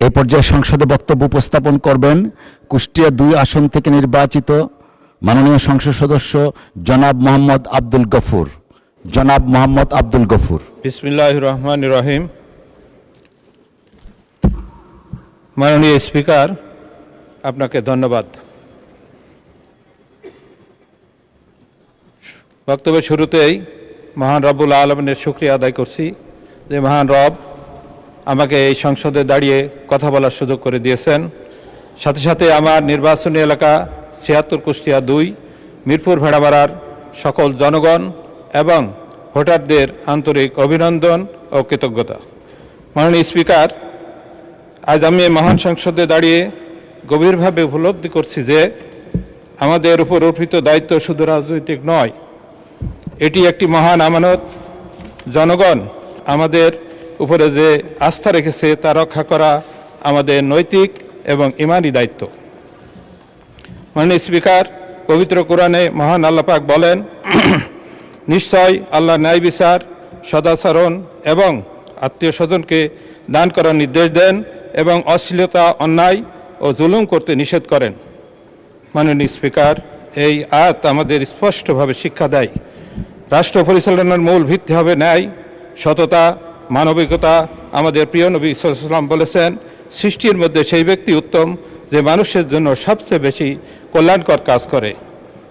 এই পর্যায়ে সংসদে বক্তব্য উপস্থাপন করবেন কুষ্টিয়া 2 আসন থেকে নির্বাচিত মাননীয় সংসদ সদস্য জনাব মোহাম্মদ আব্দুল গফুর। জনাব মোহাম্মদ আব্দুল গফুর। বিসমিল্লাহির রহমানির রহিম। মাননীয় স্পিকার, আপনাকে ধন্যবাদ। বক্তব্যের শুরুতেই মহান রব্বুল আলামিনের শুকরিয়া আদায় করছি যে মহান রব আমাকে এই সংসদে দাঁড়িয়ে কথা বলার সুযোগ করে দিয়েছেন। সাথে সাথে আমার নির্বাচনী এলাকা ৭৬ কুষ্টিয়া 2 মিরপুর ভেড়ামারার সকল জনগণ এবং ভোটারদের আন্তরিক অভিনন্দন ও কৃতজ্ঞতা। মাননীয় স্পিকার, আজ আমি এই মহান সংসদে দাঁড়িয়ে গভীরভাবে উপলব্ধি করছি যে আমাদের উপর অর্পিত দায়িত্ব শুধু রাজনৈতিক নয়, এটি একটি মহান আমানত। জনগণ আমাদের উপরে যে আস্থা রেখেছে তা রক্ষা করা আমাদের নৈতিক এবং ঈমানি দায়িত্ব। মাননীয় স্পিকার, পবিত্র কোরআনে মহান আল্লাহ পাক বলেন, নিশ্চয় আল্লাহ ন্যায় বিচার, সদাচরণ এবং আত্মীয় স্বজনকে দান করার নির্দেশ দেন এবং অশ্লীলতা, অন্যায় ও জুলুম করতে নিষেধ করেন। মাননীয় স্পিকার, এই আয়াত আমাদের স্পষ্টভাবে শিক্ষা দেয় রাষ্ট্র পরিচালনার মূল ভিত্তি হবে ন্যায়, সততা, মানবিকতা। আমাদের প্রিয় নবী সাল্লাল্লাহু আলাইহি ওয়াসাল্লাম বলেছেন, সৃষ্টির মধ্যে সেই ব্যক্তি উত্তম যে মানুষের জন্য সবচেয়ে বেশি কল্যাণকর কাজ করে।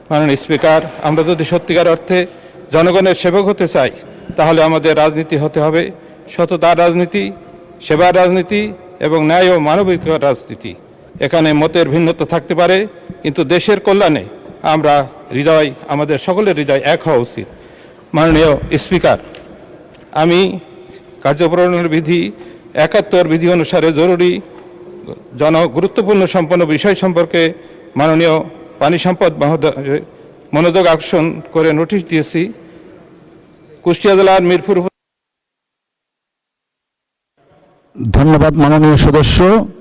মাননীয় স্পিকার, আমরা যদি সত্যিকার অর্থে জনগণের সেবক হতে চাই তাহলে আমাদের রাজনীতি হতে হবে সততার রাজনীতি, সেবার রাজনীতি এবং ন্যায় ও মানবিকতার রাজনীতি। এখানে মতের ভিন্নতা থাকতে পারে, কিন্তু দেশের কল্যাণে আমাদের সকলের হৃদয় এক হওয়া উচিত। মাননীয় স্পিকার, আমি কার্যপ্রণালীর বিধি ৭১ বিধি অনুসারে জরুরি গুরুত্বপূর্ণ সম্পন্ন বিষয় সম্পর্কে মাননীয় পানি সম্পদ মহোদয় মনোযোগ আকর্ষণ করে নোটিশ দিয়েছি। কুষ্টিয়া জেলার মিরপুর। ধন্যবাদ মাননীয় সদস্য।